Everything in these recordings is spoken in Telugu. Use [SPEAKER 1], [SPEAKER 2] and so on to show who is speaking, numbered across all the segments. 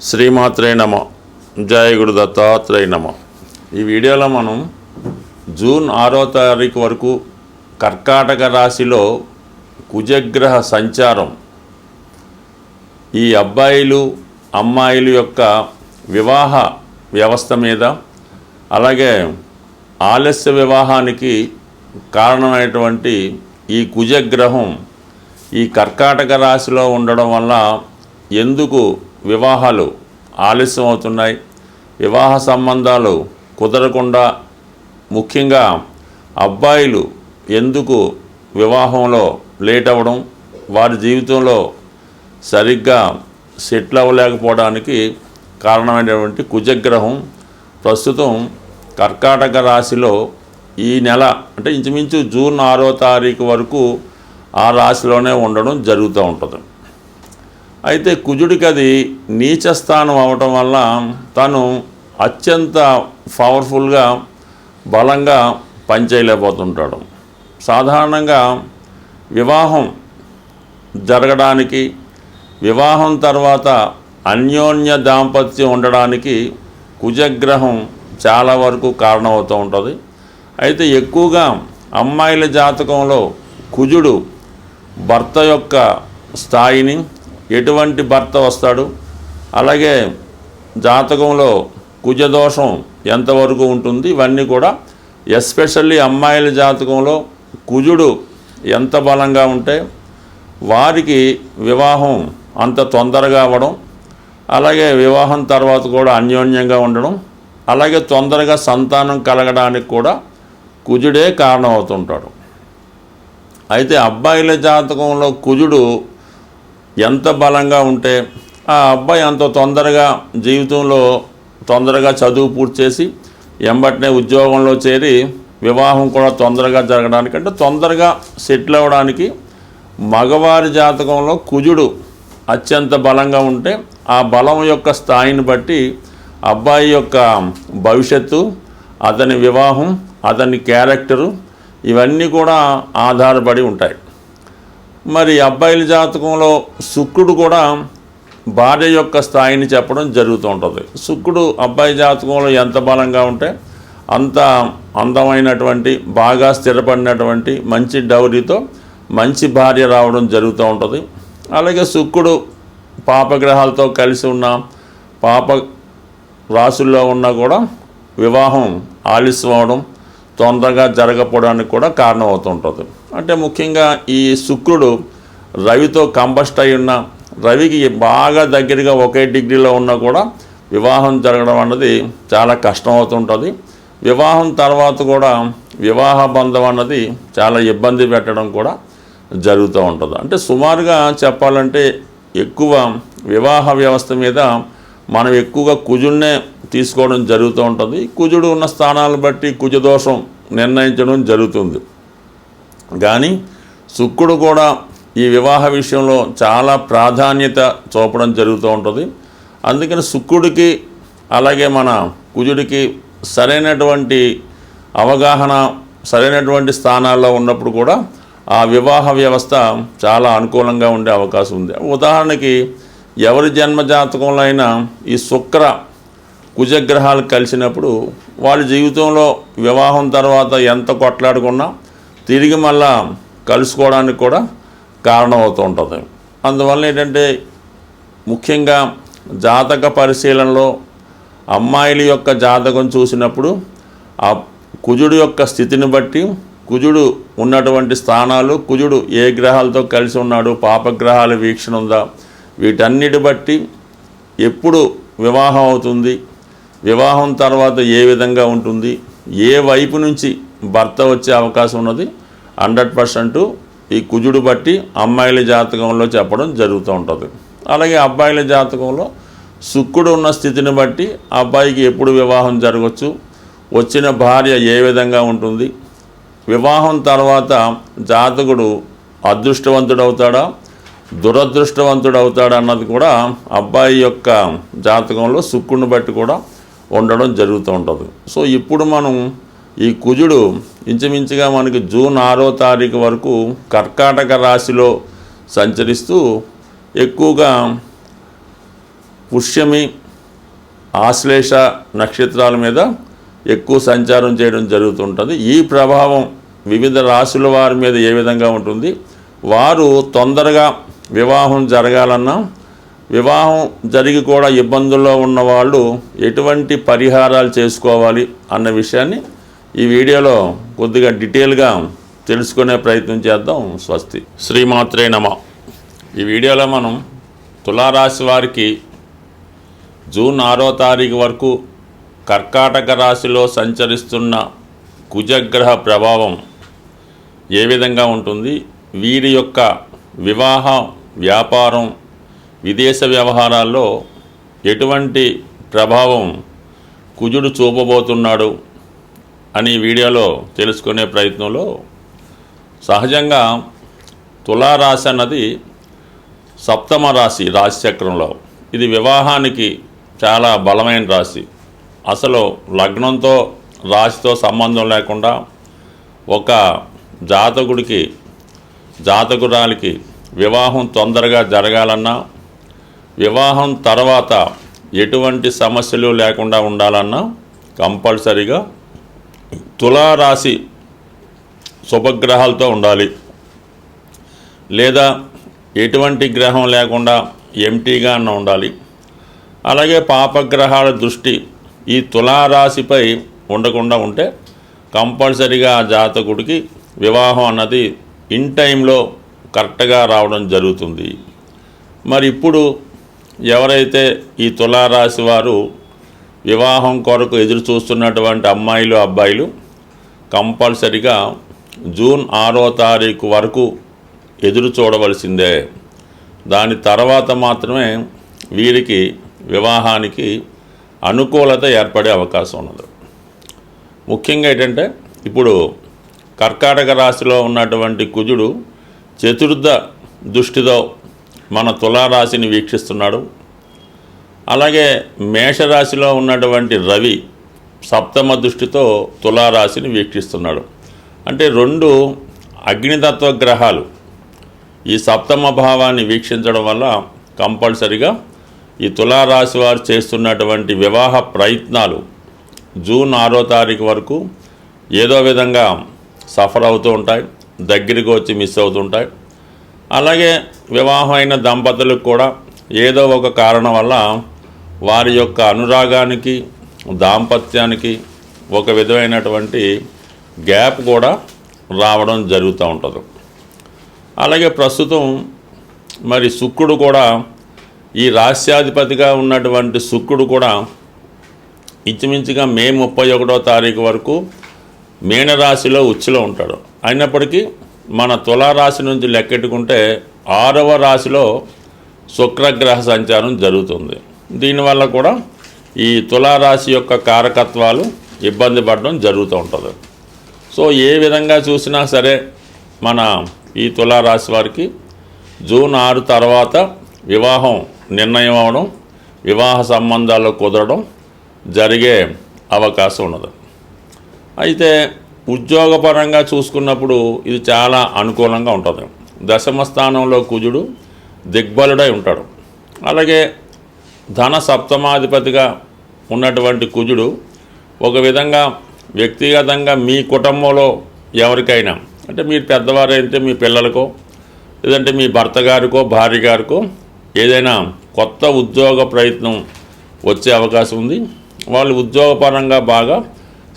[SPEAKER 1] శ్రీమాత్రే నమ. జయ గురు దత్తాత్రేయ నమ. ఈ వీడియోలో మనం జూన్ 6వ తారీఖు వరకు కర్కాటక రాశిలో కుజగ్రహ సంచారం ఈ అబ్బాయిలు అమ్మాయిల యొక్క వివాహ వ్యవస్థ మీద, అలాగే ఆలస్య వివాహానికి కారణమైనటువంటి ఈ కుజగ్రహం ఈ కర్కాటక రాశిలో ఉండడం వల్ల ఎందుకు వివాహాలు ఆలస్యం అవుతున్నాయి, వివాహ సంబంధాలు కుదరకుండా, ముఖ్యంగా అబ్బాయిలు ఎందుకు వివాహంలో లేట్ అవ్వడం, వారి జీవితంలో సరిగ్గా సెటిల్ అవ్వలేకపోవడానికి కారణమైనటువంటి కుజగ్రహం ప్రస్తుతం కర్కాటక రాశిలో ఈ నెల అంటే ఇంచుమించు జూన్ 6వ తారీఖు వరకు ఆ రాశిలోనే ఉండడం జరుగుతూ ఉంటుంది. అయితే కుజుడికి అది నీచ స్థానం అవ్వటం వల్ల తను అత్యంత పవర్ఫుల్గా బలంగా పనిచేయలేకపోతుంటాడు. సాధారణంగా వివాహం జరగడానికి, వివాహం తర్వాత అన్యోన్య దాంపత్యం ఉండడానికి కుజగ్రహం చాలా వరకు కారణమవుతూ ఉంటుంది. అయితే ఎక్కువగా అమ్మాయిల జాతకంలో కుజుడు భర్త యొక్క స్థాయిని, ఎటువంటి భర్త వస్తాడు, అలాగే జాతకంలో కుజదోషం ఎంతవరకు ఉంటుంది, ఇవన్నీ కూడా ఎస్పెషల్లీ అమ్మాయిల జాతకంలో కుజుడు ఎంత బలంగా ఉంటే వారికి వివాహం అంత తొందరగా అవ్వడం, అలాగే వివాహం తర్వాత కూడా అన్యోన్యంగా ఉండడం, అలాగే తొందరగా సంతానం కలగడానికి కూడా కుజుడే కారణం అవుతుంటాడు. అయితే అబ్బాయిల జాతకంలో కుజుడు ఎంత బలంగా ఉంటే ఆ అబ్బాయి అంత తొందరగా జీవితంలో తొందరగా చదువు పూర్తి చేసి ఎంబటనే ఉద్యోగంలో చేరి వివాహం కూడా తొందరగా జరగడానికి, అంటే తొందరగా సెటిల్ అవ్వడానికి మగవారి జాతకంలో కుజుడు అత్యంత బలంగా ఉంటే ఆ బలం యొక్క స్థాయిని బట్టి అబ్బాయి యొక్క భవిష్యత్తు, అతని వివాహం, అతని క్యారెక్టరు ఇవన్నీ కూడా ఆధారపడి ఉంటాయి. మరి అబ్బాయిల జాతకంలో శుక్రుడు కూడా భార్య యొక్క స్థాయిని చెప్పడం జరుగుతూ ఉంటుంది. శుక్రుడు అబ్బాయి జాతకంలో ఎంత బలంగా ఉంటే అంత అందమైనటువంటి, బాగా స్థిరపడినటువంటి మంచి డౌరీతో మంచి భార్య రావడం జరుగుతూ ఉంటుంది. అలాగే శుక్రుడు పాపగ్రహాలతో కలిసి ఉన్న, పాప రాశుల్లో ఉన్నా కూడా వివాహం ఆలస్యం అవడం, తొందరగా జరగకపోవడానికి కూడా కారణం అవుతుంటుంది. అంటే ముఖ్యంగా ఈ శుక్రుడు రవితో కంబస్ట్ అయి ఉన్న, రవికి బాగా దగ్గరగా ఒకే డిగ్రీలో ఉన్నా కూడా వివాహం జరగడం అన్నది చాలా కష్టం అవుతుంటుంది. వివాహం తర్వాత కూడా వివాహ బంధం అన్నది చాలా ఇబ్బంది పెట్టడం కూడా జరుగుతూ ఉంటుంది. అంటే సుమారుగా చెప్పాలంటే ఎక్కువ వివాహ వ్యవస్థ మీద మనం ఎక్కువగా కుజుడినే తీసుకోవడం జరుగుతూ ఉంటుంది. కుజుడు ఉన్న స్థానాలను బట్టి కుజదోషం నిర్ణయించడం జరుగుతుంది. కానీ శుక్రుడు కూడా ఈ వివాహ విషయంలో చాలా ప్రాధాన్యత చూపడం జరుగుతూ ఉంటుంది. అందుకని శుక్రుడికి అలాగే మన కుజుడికి సరైనటువంటి అవగాహన, సరైనటువంటి స్థానాల్లో ఉన్నప్పుడు కూడా ఆ వివాహ వ్యవస్థ చాలా అనుకూలంగా ఉండే అవకాశం ఉంది. ఉదాహరణకి ఎవరి జన్మ జాతకంలో అయినా ఈ శుక్ర కుజగ్రహాలు కలిసినప్పుడు వాళ్ళ జీవితంలో వివాహం తర్వాత ఎంత కొట్లాడుకున్నా తిరిగి మళ్ళా కలుసుకోవడానికి కూడా కారణం అవుతూ ఉంటుంది. అందువల్ల ఏంటంటే ముఖ్యంగా జాతక పరిశీలనలో అమ్మాయిల యొక్క జాతకం చూసినప్పుడు ఆ కుజుడు యొక్క స్థితిని బట్టి, కుజుడు ఉన్నటువంటి స్థానాలు, కుజుడు ఏ గ్రహాలతో కలిసి ఉన్నాడు, పాపగ్రహాల వీక్షణ ఉందా, వీటన్నిటి బట్టి ఎప్పుడు వివాహం అవుతుంది, వివాహం తర్వాత ఏ విధంగా ఉంటుంది, ఏ వైపు నుంచి భర్త వచ్చే అవకాశం ఉన్నది 100% ఈ కుజుడు బట్టి అమ్మాయిల జాతకంలో చెప్పడం జరుగుతూ ఉంటుంది. అలాగే అబ్బాయిల జాతకంలో శుక్రుడు ఉన్న స్థితిని బట్టి అబ్బాయికి ఎప్పుడు వివాహం జరగవచ్చు, వచ్చిన భార్య ఏ విధంగా ఉంటుంది, వివాహం తర్వాత జాతకుడు అదృష్టవంతుడవుతాడా, దురదృష్టవంతుడవుతాడా అన్నది కూడా అబ్బాయి యొక్క జాతకంలో శుక్రుడిని బట్టి కూడా ఉండడం జరుగుతూ ఉంటుంది. సో ఇప్పుడు మనం ఈ కుజుడు ఇంచుమించుగా మనకి జూన్ 6వ తారీఖు వరకు కర్కాటక రాశిలో సంచరిస్తూ ఎక్కువగా పుష్యమి, ఆశ్లేష నక్షత్రాల మీద ఎక్కువ సంచారం చేయడం జరుగుతుంటుంది. ఈ ప్రభావం వివిధ రాశుల వారి మీద ఏ విధంగా ఉంటుంది, వారు తొందరగా వివాహం జరగాలన్నా, వివాహం జరిగి కూడా ఇబ్బందుల్లో ఉన్నవాళ్ళు ఎటువంటి పరిహారాలు చేసుకోవాలి అన్న విషయాన్ని ఈ వీడియోలో కొద్దిగా డీటెయిల్గా తెలుసుకునే ప్రయత్నం చేద్దాం. స్వస్తి. శ్రీమాత్రే నమః. ఈ వీడియోలో మనం తులారాశి వారికి జూన్ 6వ తారీఖు వరకు కర్కాటక రాశిలో సంచరిస్తున్న కుజగ్రహ ప్రభావం ఏ విధంగా ఉంటుంది, వీరి యొక్క వివాహ, వ్యాపారం, విదేశ వ్యవహారాల్లో ఎటువంటి ప్రభావం కుజుడు చూపబోతున్నాడు అని వీడియోలో తెలుసుకునే ప్రయత్నంలో, సహజంగా తులారాశి అన్నది సప్తమ రాశి రాశిచక్రంలో. ఇది వివాహానికి చాలా బలమైన రాశి. అసలు లగ్నంతో రాశితో సంబంధం లేకుండా ఒక జాతకుడికి, జాతకురాలికి వివాహం తొందరగా జరగాలన్నా, వివాహం తర్వాత ఎటువంటి సమస్యలు లేకుండా ఉండాలన్నా కంపల్సరీగా తులారాశి శుభగ్రహాలతో ఉండాలి. లేదా ఎటువంటి గ్రహం లేకుండా ఎంటీగా అన్న ఉండాలి. అలాగే పాపగ్రహాల దృష్టి ఈ తులారాశిపై ఉండకుండా ఉంటే కంపల్సరీగా ఆ జాతకుడికి వివాహం అన్నది ఇన్ టైంలో కరెక్ట్గా రావడం జరుగుతుంది. మరి ఇప్పుడు ఎవరైతే ఈ తులారాశి వారు వివాహం కొరకు ఎదురు చూస్తున్నటువంటి అమ్మాయిలు, అబ్బాయిలు కంపల్సరీగా జూన్ 6వ తారీఖు వరకు ఎదురు చూడవలసిందే. దాని తర్వాత మాత్రమే వీరికి వివాహానికి అనుకూలత ఏర్పడే అవకాశం ఉన్నది. ముఖ్యంగా ఏంటంటే ఇప్పుడు కర్కాటక రాశిలో ఉన్నటువంటి కుజుడు చతుర్థ దృష్టితో మన తులారాశిని వీక్షిస్తున్నాడు. అలాగే మేషరాశిలో ఉన్నటువంటి రవి సప్తమ దృష్టితో తులారాశిని వీక్షిస్తున్నాడు. అంటే రెండు అగ్నితత్వ గ్రహాలు ఈ సప్తమ భావాన్ని వీక్షించడం వల్ల కంపల్సరిగా ఈ తులారాశి వారు చేస్తున్నటువంటి వివాహ ప్రయత్నాలు జూన్ 6వ తారీఖు వరకు ఏదో విధంగా సఫర్ అవుతూ ఉంటాయి, దగ్గరికి వచ్చి మిస్ అవుతుంటాయి. అలాగే వివాహం అయిన దంపతులకు కూడా ఏదో ఒక కారణం వల్ల వారి యొక్క అనురాగానికి, దాంపత్యానికి ఒక విధమైనటువంటి గ్యాప్ కూడా రావడం జరుగుతూ ఉంటుంది. అలాగే ప్రస్తుతం మరి శుక్రుడు కూడా, ఈ రాశ్యాధిపతిగా ఉన్నటువంటి శుక్రుడు కూడా ఇంచుమించుగా మే 31వ తారీఖు వరకు మీనరాశిలో ఉచ్చులో ఉంటాడు. అయినప్పటికీ మన తులారాశి నుంచి లెక్కెట్టుకుంటే 6వ రాశిలో శుక్రగ్రహ సంచారం జరుగుతుంది. దీనివల్ల కూడా ఈ తులారాశి యొక్క కారకత్వాలు ఇబ్బంది పడడం జరుగుతూ ఉంటుంది. సో ఏ విధంగా చూసినా సరే మన ఈ తులారాశి వారికి జూన్ 6 తర్వాత వివాహం నిర్ణయం అవడం, వివాహ సంబంధాలు కుదరడం జరిగే అవకాశం ఉన్నది. అయితే ఉద్యోగపరంగా చూసుకున్నప్పుడు ఇది చాలా అనుకూలంగా ఉంటుంది. దశమ స్థానంలో కుజుడు దిగ్బలుడై ఉంటాడు. అలాగే ధన సప్తమాధిపతిగా ఉన్నటువంటి కుజుడు ఒక విధంగా వ్యక్తిగతంగా మీ కుటుంబంలో ఎవరికైనా, అంటే మీరు పెద్దవారైతే మీ పిల్లలకో, లేదంటే మీ భర్త గారికో, భార్య గారికో ఏదైనా కొత్త ఉద్యోగ ప్రయత్నం వచ్చే అవకాశం ఉంది. వాళ్ళు ఉద్యోగపరంగా బాగా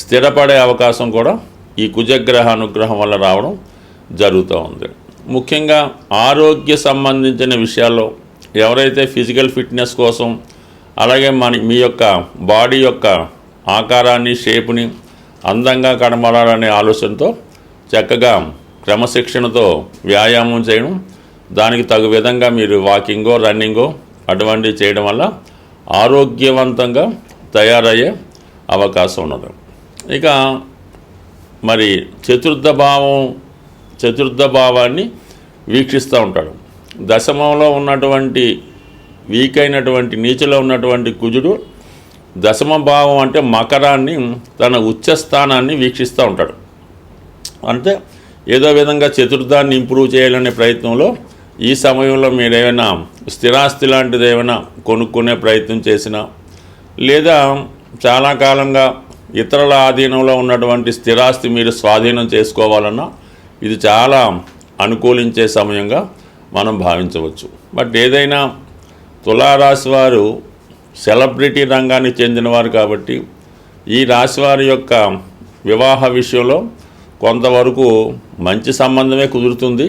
[SPEAKER 1] స్థిరపడే అవకాశం కూడా ఈ కుజగ్రహ అనుగ్రహం వల్ల రావడం జరుగుతూ ఉంది. ముఖ్యంగా ఆరోగ్య సంబంధించిన విషయాల్లో ఎవరైతే ఫిజికల్ ఫిట్నెస్ కోసం, అలాగే మీ యొక్క బాడీ యొక్క ఆకారాన్ని, షేపుని అందంగా కనబడాలనే ఆలోచనతో చక్కగా క్రమశిక్షణతో వ్యాయామం చేయడం, దానికి తగు విధంగా మీరు వాకింగో, రన్నింగో అటువంటివి చేయడం వల్ల ఆరోగ్యవంతంగా తయారయ్యే అవకాశం ఉన్నది. ఇక మరి చతుర్థ భావాన్ని వీక్షిస్తూ ఉంటాడు. దశమంలో ఉన్నటువంటి వీక్ అయినటువంటి నీచలో ఉన్నటువంటి కుజుడు దశమ భావం అంటే మకరాన్ని, తన ఉచ్చస్థానాన్ని వీక్షిస్తూ ఉంటాడు. అంటే ఏదో విధంగా చతుర్థాన్ని ఇంప్రూవ్ చేయాలనే ప్రయత్నంలో ఈ సమయంలో మీరేమైనా స్థిరాస్తి లాంటిది ఏమైనా కొనుక్కునే ప్రయత్నం చేసినా, లేదా చాలా కాలంగా ఇతరుల ఆధీనంలో ఉన్నటువంటి స్థిరాస్తి మీరు స్వాధీనం చేసుకోవాలన్నా ఇది చాలా అనుకూలించే సమయంగా మనం భావించవచ్చు. బట్ ఏదైనా తులారాశి వారు సెలబ్రిటీ రంగానికి చెందినవారు కాబట్టి ఈ రాశివారి యొక్క వివాహ విషయంలో కొంతవరకు మంచి సంబంధమే కుదురుతుంది.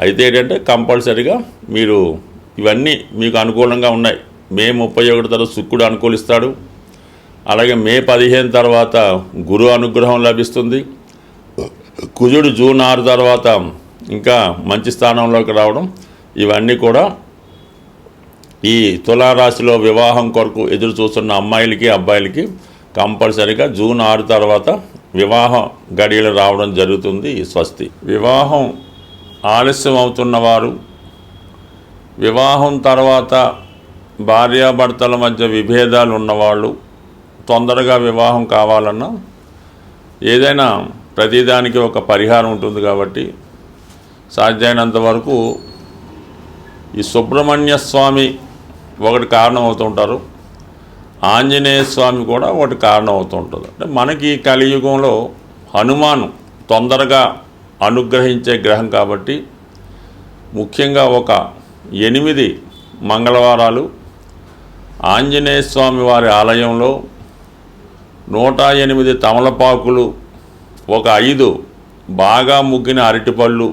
[SPEAKER 1] అయితే ఏంటంటే కంపల్సరీగా మీరు ఇవన్నీ మీకు అనుకూలంగా ఉన్నాయి. మే 31 తర్వాత శుక్రుడు అనుకూలిస్తాడు. అలాగే మే 15 తర్వాత గురు అనుగ్రహం లభిస్తుంది. కుజుడు జూన్ 6 తర్వాత ఇంకా మంచి స్థానంలోకి రావడం, ఇవన్నీ కూడా ఈ తులారాశిలో వివాహం కొరకు ఎదురు చూస్తున్న అమ్మాయిలకి అబ్బాయిలకి కంపల్సరీగా జూన్ 6 తర్వాత వివాహ గడియలు రావడం జరుగుతుంది. స్వస్తి. వివాహం ఆలస్యం అవుతున్నవారు, వివాహం తర్వాత భార్యాభర్తల మధ్య విభేదాలు ఉన్నవాళ్ళు, తొందరగా వివాహం కావాలన్నా ఏదైనా ప్రతిదానికి ఒక పరిహారం ఉంటుంది కాబట్టి సాధ్యమైనంత వరకు ఈ సుబ్రహ్మణ్య స్వామి ఒకటి కారణం అవుతుంటారు, ఆంజనేయ స్వామి కూడా ఒకటి కారణం అవుతూ ఉంటుంది. అంటే మనకి కలియుగంలో హనుమాను తొందరగా అనుగ్రహించే గ్రహం కాబట్టి ముఖ్యంగా ఒక 8 మంగళవారాలు ఆంజనేయ స్వామి వారి ఆలయంలో 108 తమలపాకులు, ఒక 5 బాగా ముగ్గిన అరటిపళ్ళు,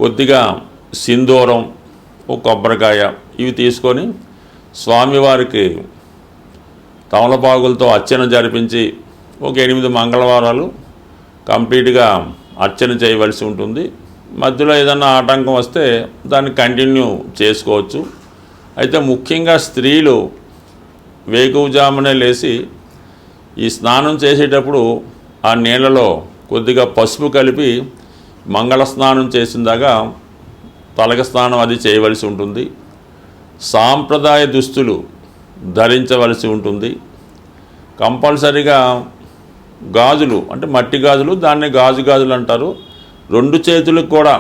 [SPEAKER 1] కొద్దిగా సింధూరం, ఒక కొబ్బరికాయ ఇవి తీసుకొని స్వామివారికి తమలపాకులతో అర్చన జరిపించి ఒక 8 మంగళవారాలు కంప్లీట్గా అర్చన చేయవలసి ఉంటుంది. మధ్యలో ఏదన్నా ఆటంకం వస్తే దాన్ని కంటిన్యూ చేసుకోవచ్చు. అయితే ముఖ్యంగా స్త్రీలు వేకువజామునే లేచి ఈ స్నానం చేసేటప్పుడు ఆ నీళ్ళలో కొద్దిగా పసుపు కలిపి మంగళ స్నానం చేసిందాక తలక స్నానం అది చేయవలసి ఉంటుంది. సాంప్రదాయ దుస్తులు ధరించవలసి ఉంటుంది. కంపల్సరీగా గాజులు అంటే మట్టి గాజులు, దాన్ని గాజులు అంటారు. 2 చేతులకు కూడా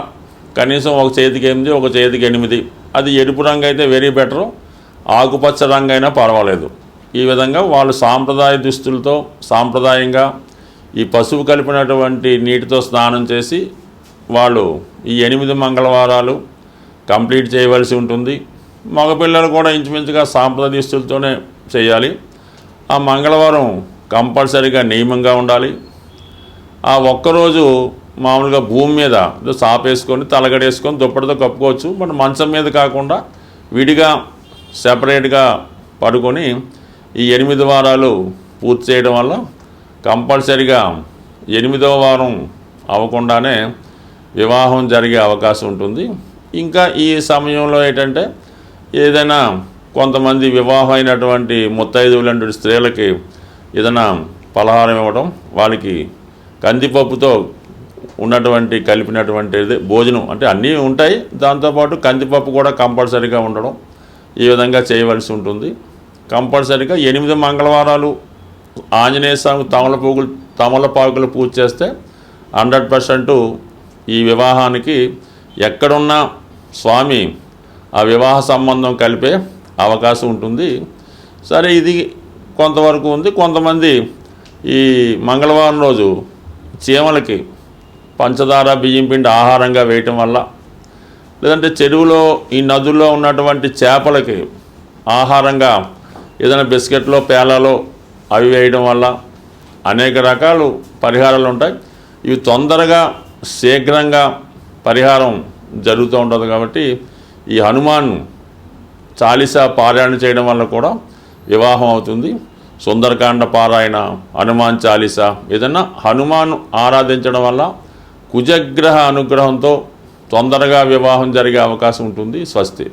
[SPEAKER 1] కనీసం ఒక చేతికి 8, ఒక చేతికి 8, అది ఎరుపు రంగు అయితే వెరీ బెటరు, ఆకుపచ్చ రంగు అయినా పర్వాలేదు. ఈ విధంగా వాళ్ళు సాంప్రదాయ దుస్తులతో సాంప్రదాయంగా ఈ పసుపు కలిపినటువంటి నీటితో స్నానం చేసి వాళ్ళు ఈ 8 మంగళవారాలు కంప్లీట్ చేయవలసి ఉంటుంది. మగపిల్లలు కూడా ఇంచుమించుగా సాంప్రదాయ దుస్తులతోనే చేయాలి. ఆ మంగళవారం కంపల్సరీగా నియమంగా ఉండాలి. ఆ ఒక్కరోజు మామూలుగా భూమి మీద సాపేసుకొని తలగడేసుకొని దుప్పటితో కప్పుకోవచ్చు. బట్ మంచం మీద కాకుండా విడిగా సెపరేట్గా పడుకొని ఈ 8 వారాలు పూర్తి చేయడం వల్ల కంపల్సరీగా 8వ వారం అవ్వకుండానే వివాహం జరిగే అవకాశం ఉంటుంది. ఇంకా ఈ సమయంలో ఏంటంటే ఏదైనా కొంతమంది వివాహం అయినటువంటి ముత్తైదువులంటి స్త్రీలకి ఏదైనా పలహారం ఇవ్వడం, వాళ్ళకి కందిపప్పుతో ఉన్నటువంటి కలిపినటువంటి భోజనం అంటే అన్నీ ఉంటాయి, దాంతోపాటు కందిపప్పు కూడా కంపల్సరీగా ఉండడం, ఈ విధంగా చేయవలసి ఉంటుంది. కంపల్సరీగా 8 మంగళవారాలు ఆంజనేయ స్వామి తమలపాకులు పూజ చేస్తే 100% ఈ వివాహానికి ఎక్కడున్నా స్వామి ఆ వివాహ సంబంధం కలిపే అవకాశం ఉంటుంది. సరే, ఇది కొంతవరకు ఉంది. కొంతమంది ఈ మంగళవారం రోజు చీమలకి పంచదార బియ్యం పిండి ఆహారంగా వేయటం వల్ల, లేదంటే చెరువులో ఈ నదుల్లో ఉన్నటువంటి చేపలకి ఆహారంగా ఏదైనా బిస్కెట్లో పేలాలో అవి వేయడం వల్ల అనేక రకాలు పరిహారాలు ఉంటాయి. ఇవి తొందరగా శీఘ్రంగా పరిహారం జరుగుతూ ఉంటుంది. కాబట్టి ఈ హనుమాన్ చాలీసా పారాయణ చేయడం వల్ల కూడా వివాహం అవుతుంది. సుందరకాండ పారాయణ, హనుమాన్ చాలీసా, ఏదన్నా హనుమాన్ ఆరాధించడం వల్ల కుజగ్రహ అనుగ్రహంతో తొందరగా వివాహం జరిగే అవకాశం ఉంటుంది. స్వస్తి.